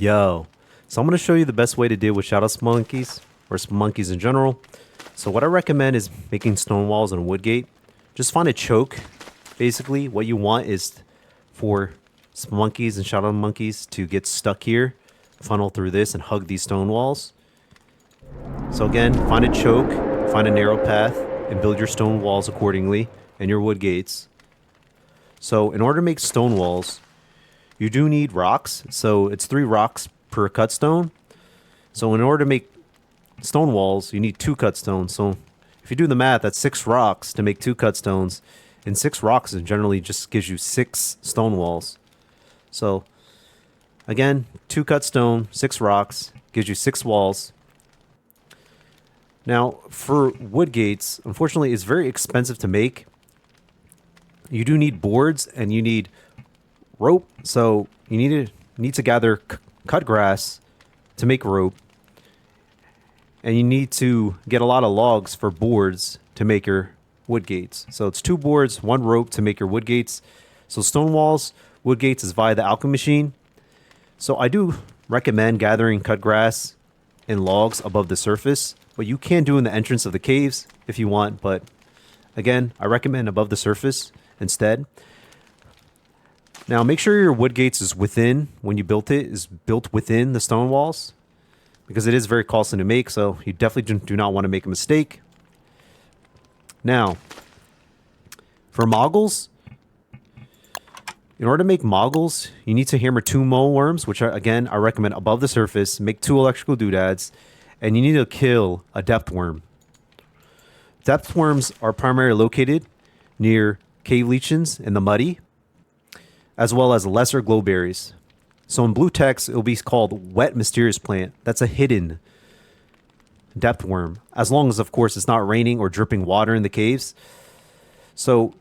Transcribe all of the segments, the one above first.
Yo, so I'm going to show you the best way to deal with shadow splumonkeys, or splumonkeys in general. So what I recommend is making stone walls and a wood gate. Just find a choke. Basically, what you want is for splumonkeys and shadow monkeys to get stuck here, funnel through this, and hug these stone walls. So again, find a choke, find a narrow path, and build your stone walls accordingly, and your wood gates. So in order to make stone walls, you do need rocks. So it's 3 rocks per cut stone. So in order to make stone walls, you need 2 cut stones. So if you do the math, that's 6 rocks to make 2 cut stones. And 6 rocks generally just gives you 6 stone walls. So again, 2 cut stone, 6 rocks, gives you 6 walls. Now, for wood gates, unfortunately, it's very expensive to make. You do need boards and you need rope. So you need to gather cut grass to make rope. And you need to get a lot of logs for boards to make your wood gates. So it's 2 boards, 1 rope to make your wood gates. So stone walls, wood gates is via the alchemy machine. So I do recommend gathering cut grass and logs above the surface. But you can do in the entrance of the caves if you want. But again, I recommend above the surface instead. Now make sure your wood gates is within, when you built it, is built within the stone walls. Because it is very costly to make, so you definitely do not want to make a mistake. Now, for moggles, in order to make moggles, you need to hammer 2 mole worms, which again, I recommend above the surface, make 2 electrical doodads, and you need to kill a depth worm. Depth worms are primarily located near cave lichens in the muddy, as well as lesser glowberries. So in blue text, it will be called wet mysterious plant. That's a hidden depth worm, as long as, of course, it's not raining or dripping water in the caves. So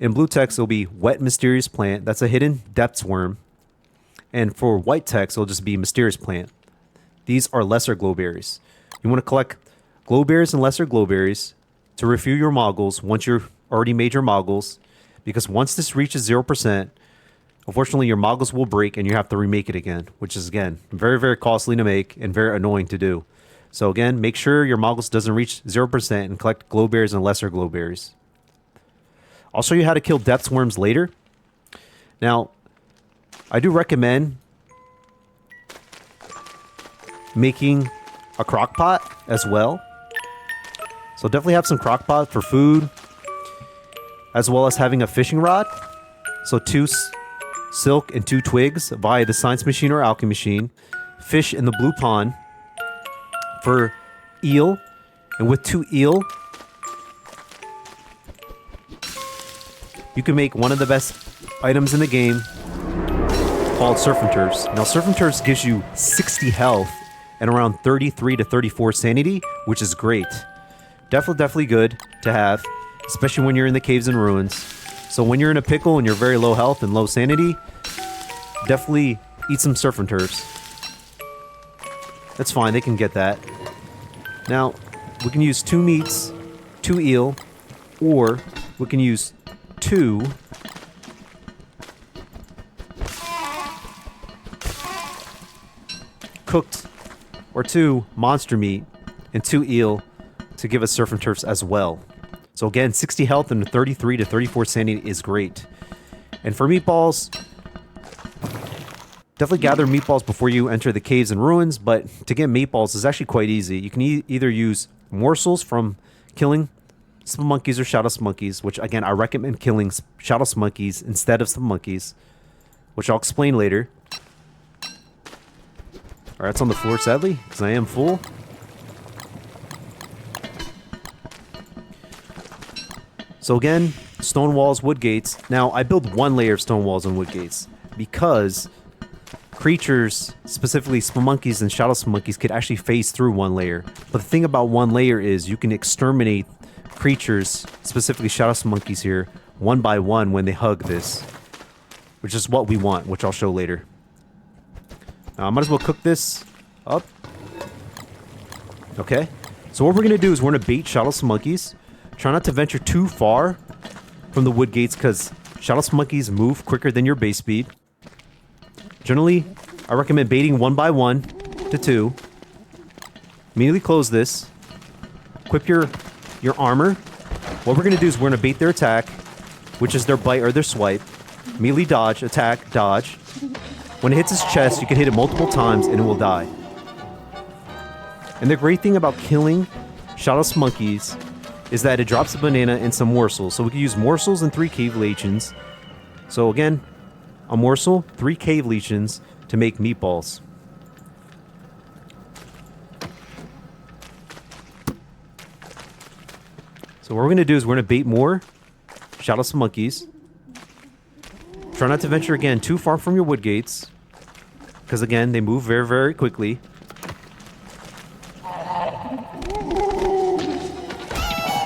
in blue text, it'll be wet mysterious plant. That's a hidden depth worm. And for white text, it'll just be mysterious plant. These are lesser glowberries. You want to collect glowberries and lesser glowberries to refuel your moggles once you've already made your moggles, because once this reaches 0%, unfortunately your moggles will break and you have to remake it again, which is again very, very costly to make and very annoying to do. So again, make sure your moggles doesn't reach 0% and collect glowberries and lesser glowberries. I'll show you how to kill depth worms later. Now, I do recommend making a crock pot as well. So definitely have some crock pot for food, as well as having a fishing rod. So 2 silk and 2 twigs via the science machine or alchemy machine. Fish in the blue pond for eel, and with 2 eel, you can make one of the best items in the game called surf and turfs. Now surf and turfs gives you 60 health and around 33 to 34 sanity, which is great. Definitely good to have, especially when you're in the caves and ruins. So when you're in a pickle and you're very low health and low sanity, definitely eat some surf and turfs. That's fine, they can get that. Now, we can use 2 meats, 2 eel, or we can use 2 cooked, or 2 monster meat and 2 eel to give us surf and turfs as well. So again, 60 health and 33 to 34 sanity is great. And for meatballs, definitely gather meatballs before you enter the caves and ruins, but to get meatballs is actually quite easy. You can either use morsels from killing splumonkeys or shadow splumonkeys, which again, I recommend killing shadow splumonkeys instead of splumonkeys, which I'll explain later. Alright, it's on the floor sadly, because I am full. So again, stone walls, wood gates. Now, I build 1 layer of stone walls and wood gates because creatures, specifically splumonkeys and shadow splumonkeys, could actually phase through 1 layer. But the thing about 1 layer is you can exterminate creatures, specifically shadow splumonkeys here, 1 by 1 when they hug this, which is what we want, which I'll show later. Now, I might as well cook this up. Okay, so what we're going to do is we're going to bait shadow splumonkeys. Try not to venture too far from the wood gates because shadow splumonkeys move quicker than your base speed. Generally, I recommend baiting 1 by 1 to 2. Immediately close this. Equip your armor. What we're going to do is we're going to bait their attack, which is their bite or their swipe. Melee dodge, attack, dodge. When it hits his chest, you can hit it multiple times and it will die. And the great thing about killing Shadow Splumonkeys is that it drops a banana and some morsels. So we can use morsels and 3 cave leeches. So again, a morsel, 3 cave leeches to make meatballs. So what we're going to do is we're going to bait more Shadow Splumonkeys. Try not to venture again too far from your wood gates, because again, they move very, very quickly.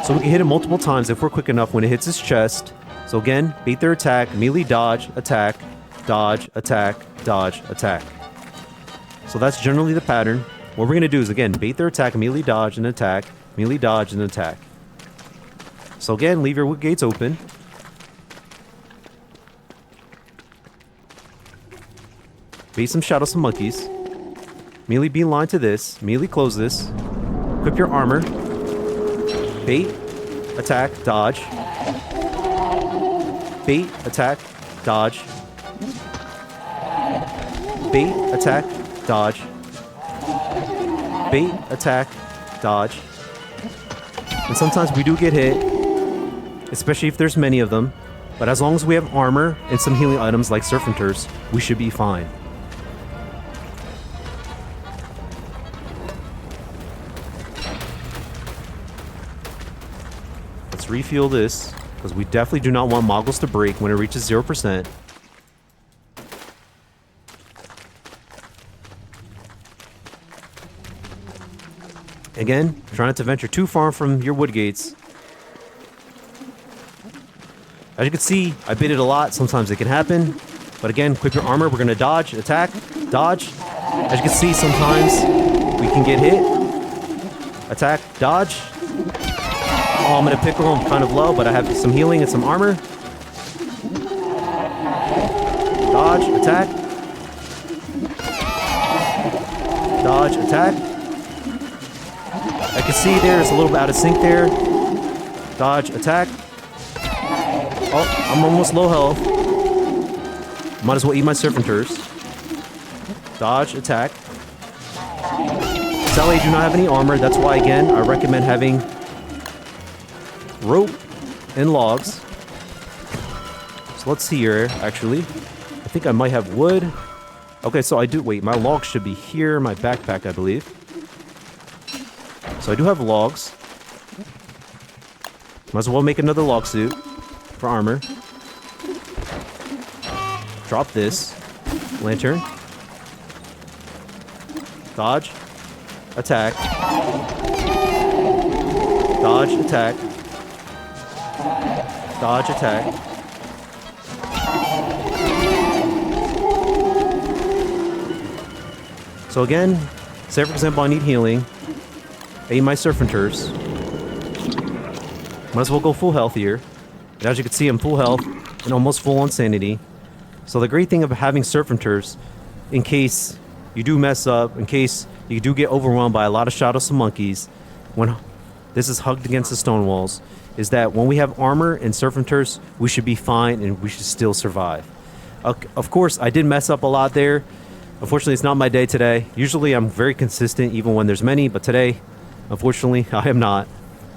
So we can hit it multiple times if we're quick enough when it hits his chest. So again, bait their attack, melee dodge, attack, dodge, attack, dodge, attack. So that's generally the pattern. What we're going to do is again, bait their attack, melee dodge, and attack, melee dodge, and attack. So again, leave your wood gates open. Bait some Shadow Splumonkeys. Melee beeline to this. Melee close this. Equip your armor. Bait, attack, dodge. Bait, attack, dodge. Bait, attack, dodge. Bait, attack, dodge. And sometimes we do get hit, especially if there's many of them. But as long as we have armor and some healing items like Serpenters, we should be fine. Let's refuel this, because we definitely do not want Moggles to break when it reaches 0%. Again, try not to venture too far from your wood gates. As you can see, I bait it a lot. Sometimes it can happen. But again, equip your armor. We're going to dodge, attack, dodge. As you can see, sometimes we can get hit. Attack, dodge. Oh, I'm going to pickle. I'm kind of low, but I have some healing and some armor. Dodge, attack. Dodge, attack. I can see there's a little bit out of sync there. Dodge, attack. Oh, I'm almost low health. Might as well eat my Serpenters. Dodge, attack. Sadly, I do not have any armor. That's why, again, I recommend having rope and logs. So let's see here, actually. I think I might have wood. Okay, so I do... Wait, my logs should be here in my backpack, I believe. So I do have logs. Might as well make another log suit for armor. Drop this. Lantern. Dodge. Attack. Dodge, attack. Dodge, attack. So again, say for example I need healing. Aim my Serpenters. Might as well go full health here. And as you can see, I'm full health and almost full on sanity. So the great thing of having Serpenters, in case you do mess up, in case you do get overwhelmed by a lot of Shadow Splumonkeys, when this is hugged against the stone walls, is that when we have armor and Serpenters, we should be fine and we should still survive. Of course, I did mess up a lot there. Unfortunately, it's not my day today. Usually, I'm very consistent even when there's many, but today, unfortunately, I am not.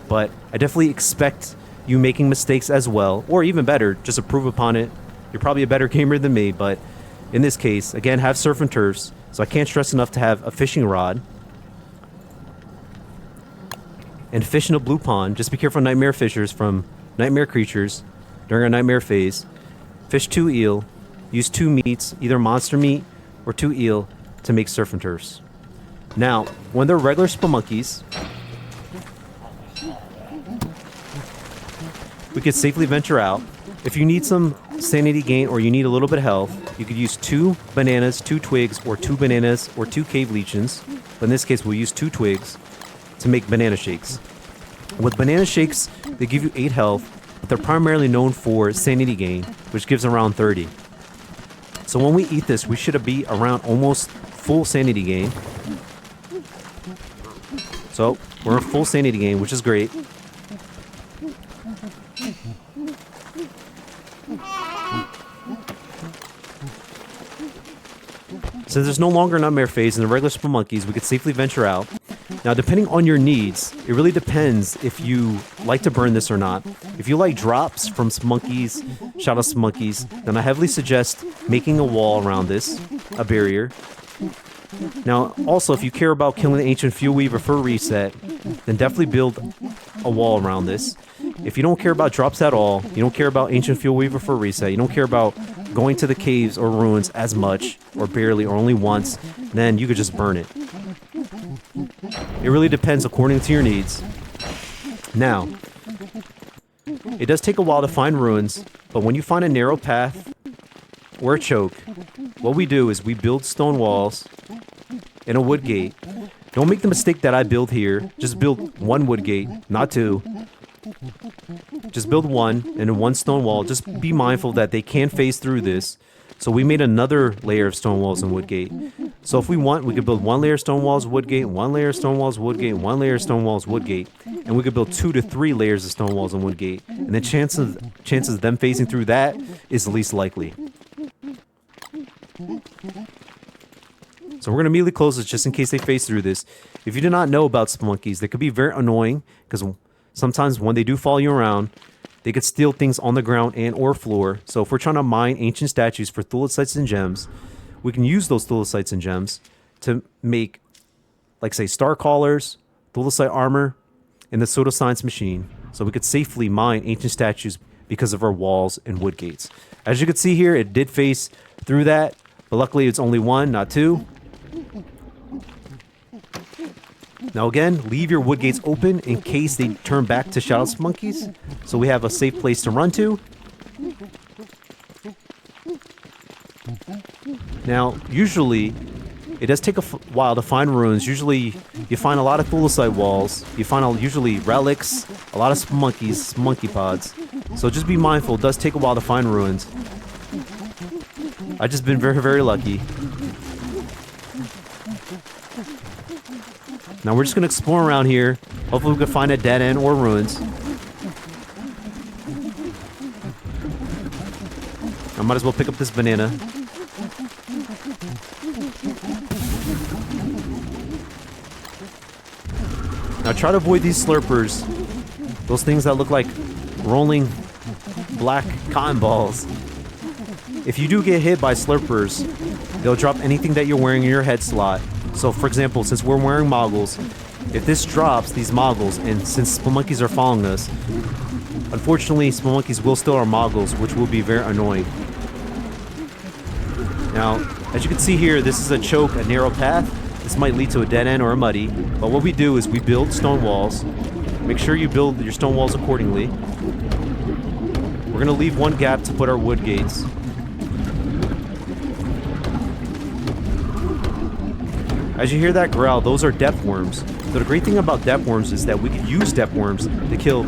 But I definitely expect you making mistakes as well, or even better, just improve upon it. You're probably a better gamer than me, but in this case, again, have Serpenters. So I can't stress enough to have a fishing rod. And fish in a blue pond. Just be careful of nightmare fishers from nightmare creatures during our nightmare phase. Fish 2 eel. Use 2 meats, either monster meat or 2 eel, to make Serpenters. Now, when they're regular Splumonkeys, we could safely venture out. If you need some sanity gain or you need a little bit of health, you could use 2 bananas, 2 twigs, or 2 bananas, or 2 cave leeches. But in this case, we'll use 2 twigs to make banana shakes. With banana shakes, they give you 8 health, but they're primarily known for sanity gain, which gives around 30. So when we eat this, we should be around almost full sanity gain. So we're in full sanity gain, which is great. Since there's no longer a nightmare phase in the regular splumonkeys, we could safely venture out. Now, depending on your needs, it really depends if you like to burn this or not. If you like drops from splumonkeys, shadow splumonkeys, then I heavily suggest making a wall around this, a barrier. Now, also, if you care about killing the ancient fuel weaver for a reset, then definitely build a wall around this. If you don't care about drops at all, you don't care about ancient fuel weaver for a reset, you don't care about going to the caves or ruins as much, or barely, or only once, then you could just burn it. It really depends according to your needs. Now, it does take a while to find ruins, but when you find a narrow path or a choke, what we do is we build stone walls and a wood gate. Don't make the mistake that I build here. Just build one wood gate, not two. Just build one and then one stone wall. Just be mindful that they can phase through this. So we made another layer of stone walls and wood gate. So if we want, we could build one layer of stone walls, wood gate, one layer of stone walls, wood gate, one layer of stone walls, wood gate. And we could build 2 to 3 layers of stone walls and wood gate. And the chances of them phasing through that is the least likely. So we're going to immediately close this just in case they phase through this. If you do not know about splumonkeys, they could be very annoying because sometimes when they do follow you around, they could steal things on the ground and or floor. So if we're trying to mine ancient statues for thulicites and gems, we can use those thulicites and gems to make, like say, star collars, thulicite armor, and the pseudoscience machine. So we could safely mine ancient statues because of our walls and wood gates. As you can see here, it did phase through that, but luckily it's only 1, not 2. Now again, leave your wood gates open in case they turn back to Shadow Splumonkeys, so we have a safe place to run to. Now, usually, it does take a while to find ruins. Usually, you find a lot of thulicite walls. You find usually relics, a lot of splumonkeys, monkey pods. So just be mindful, it does take a while to find ruins. I've just been very, very lucky. Now we're just going to explore around here. Hopefully we can find a dead end or ruins. I might as well pick up this banana. Now try to avoid these slurpers. Those things that look like rolling black cotton balls. If you do get hit by slurpers, they'll drop anything that you're wearing in your head slot. So for example, since we're wearing moggles, if this drops these moggles, and since splumonkeys are following us, unfortunately splumonkeys will steal our moggles, which will be very annoying. Now, as you can see here, this is a choke, a narrow path. This might lead to a dead end or a muddy, but what we do is we build stone walls. Make sure you build your stone walls accordingly. We're going to leave one gap to put our wood gates. As you hear that growl, those are depth worms. So the great thing about depth worms is that we could use depth worms to kill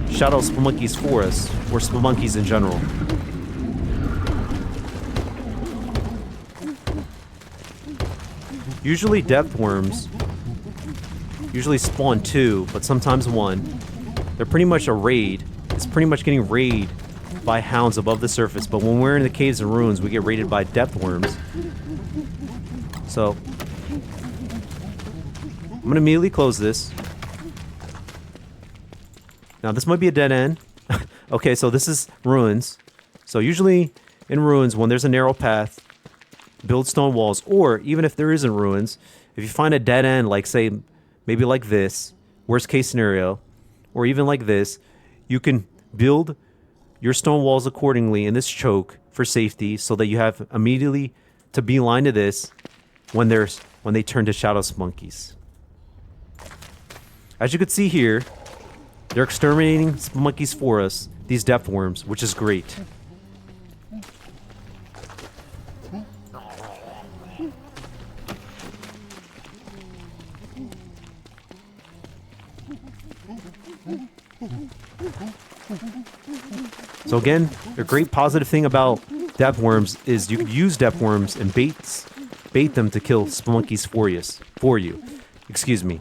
shadow splumonkeys for us, or splumonkeys in general. Usually depth worms usually spawn 2, but sometimes 1. They're pretty much a raid. It's pretty much getting raided by hounds above the surface, but when we're in the caves and ruins, we get raided by depth worms. So, I'm going to immediately close this. Now, this might be a dead end. Okay, so this is ruins. So usually in ruins, when there's a narrow path, build stone walls. Or even if there isn't ruins, if you find a dead end, like say, maybe like this, worst case scenario, or even like this, you can build your stone walls accordingly in this choke for safety so that you have immediately to beeline to this when they turn to Shadow Splumonkeys. As you can see here, they're exterminating splumonkeys for us, these depth worms, which is great. So again, the great positive thing about depth worms is you can use depth worms and bait them to kill spelunkies for you. Excuse me.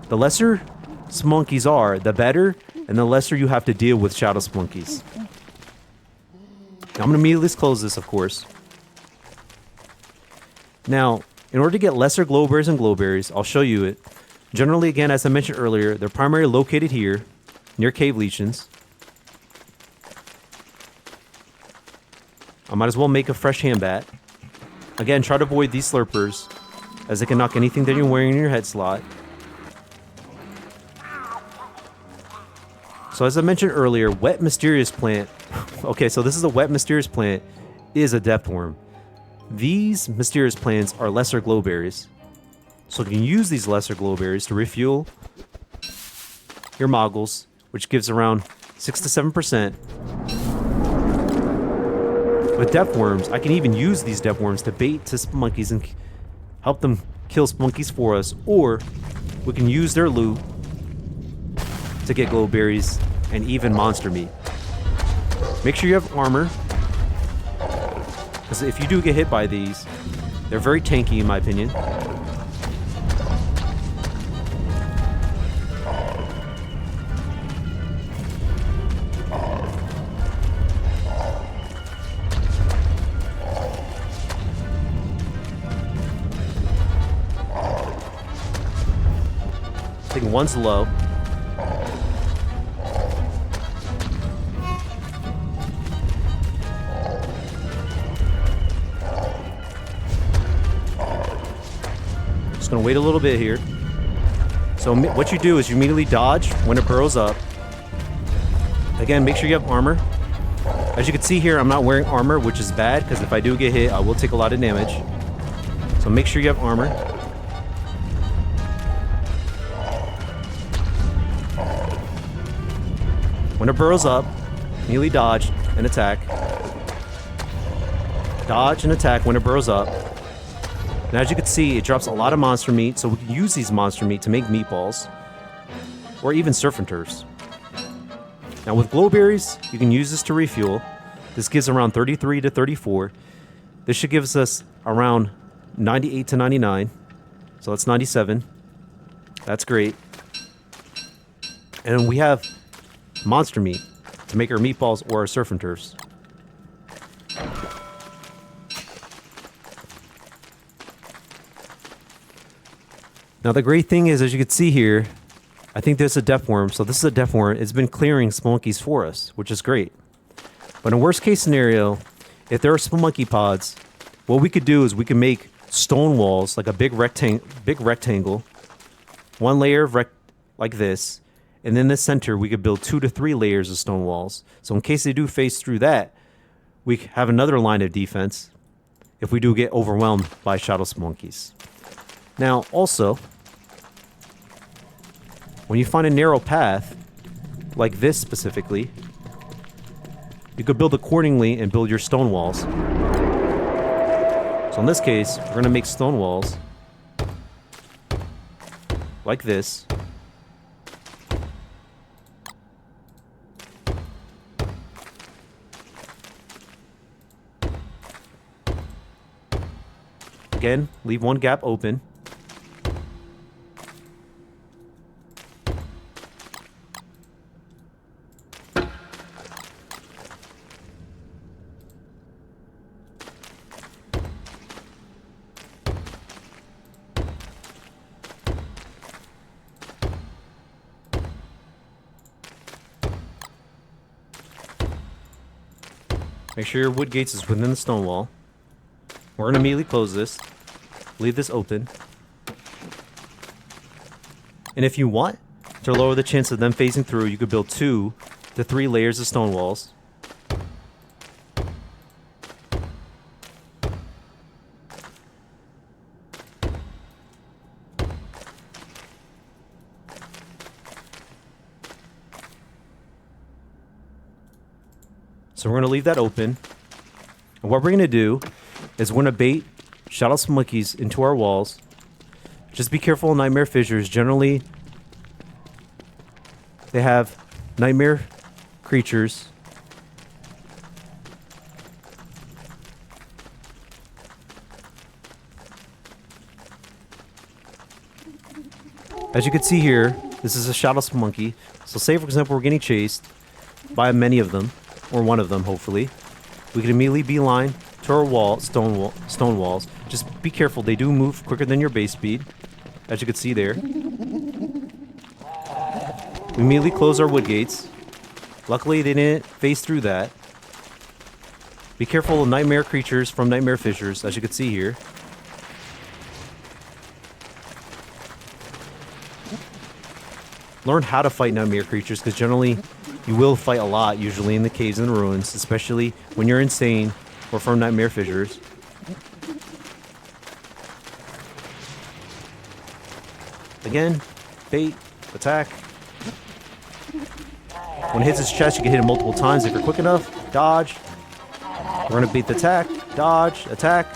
The lesser spelunkies are, the better, and the lesser you have to deal with shadow spelunkies. Now, I'm going to immediately close this, of course. Now, in order to get lesser glowberries and glowberries, I'll show you it. Generally, again, as I mentioned earlier, they're primarily located here, near cave leeches. I might as well make a fresh hand bat. Again, try to avoid these slurpers, as they can knock anything that you're wearing in your head slot. So as I mentioned earlier, wet mysterious plant. Okay, so this is a wet mysterious plant, is a depth worm. These mysterious plants are lesser glowberries. So you can use these lesser glowberries to refuel your moggles, which gives around 6 to 7%. With depth worms, I can even use these depth worms to bait to spelunkies and help them kill spelunkies for us, or we can use their loot to get glowberries and even monster meat. Make sure you have armor, because if you do get hit by these, they're very tanky in my opinion. I think one's low. Just gonna wait a little bit here. So what you do is you immediately dodge when it burrows up. Again, make sure you have armor. As you can see here, I'm not wearing armor, which is bad, because if I do get hit, I will take a lot of damage. So make sure you have armor. When it burrows up, immediately dodge and attack. Dodge and attack when it burrows up. And as you can see, it drops a lot of monster meat, so we can use these monster meat to make meatballs. Or even surf and turfs. Now with glowberries, you can use this to refuel. This gives around 33 to 34. This should give us around 98 to 99. So that's 97. That's great. And we have monster meat to make our meatballs or our surf and turfs. Now the great thing is, as you can see here, I think there's a depth worm. So this is a depth worm. It's been clearing spelunkies for us, which is great. But in worst case scenario, if there are spelunky pods, what we could do is we can make stone walls, like a big rectangle, one layer of like this. And in the center, we could build 2 to 3 layers of stone walls. So in case they do phase through that, we have another line of defense if we do get overwhelmed by shadow spelunkies. Now, also, when you find a narrow path, like this specifically, you could build accordingly and build your stone walls. So in this case, we're going to make stone walls like this. Again, leave one gap open. Make sure your wood gates is within the stone wall. We're going to immediately close this. Leave this open. And if you want to lower the chance of them phasing through, you could build 2 to 3 layers of stone walls. So we're going to leave that open. And what we're going to do is we're going to bait shadow splumonkeys into our walls. Just be careful of nightmare fissures. Generally, they have nightmare creatures As you can see here, this is a Shadow Splumonkey. So say, for example, we're getting chased by many of them, or one of them, hopefully. We can immediately beeline to our stone walls. Just be careful, they do move quicker than your base speed, as you can see there. We immediately close our wood gates. Luckily, they didn't phase through that. Be careful of nightmare creatures from nightmare fissures, as you can see here. Learn how to fight nightmare creatures, because generally you will fight a lot, usually in the caves and the ruins, especially when you're insane or from nightmare fissures. Again, bait, attack. When it hits its chest, you can hit it multiple times if you're quick enough. Dodge. We're gonna bait the attack, dodge, attack.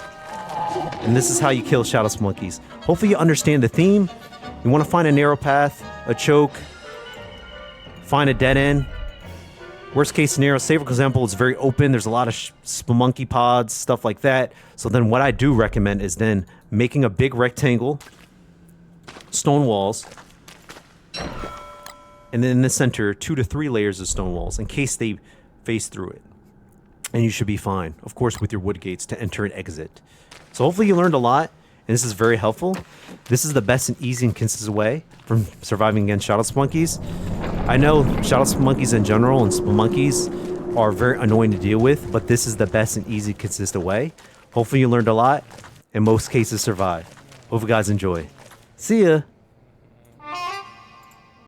And this is how you kill Shadow Splumonkeys. Hopefully you understand the theme. You want to find a narrow path, a choke, find a dead end. Worst case scenario, say for example, it's very open. There's a lot of splumonkey pods, stuff like that. So then what I do recommend is then making a big rectangle, stone walls, and then in the center, 2 to 3 layers of stone walls in case they phase through it. And you should be fine, of course, with your wood gates to enter and exit. So hopefully you learned a lot, and this is very helpful. This is the best and easy and consistent way from surviving against Shadow Splumonkeys. I know Shadow Splumonkeys in general and splumonkeys are very annoying to deal with, but this is the best and easy, consistent way. Hopefully you learned a lot, in most cases survive. Hope you guys enjoy. See ya!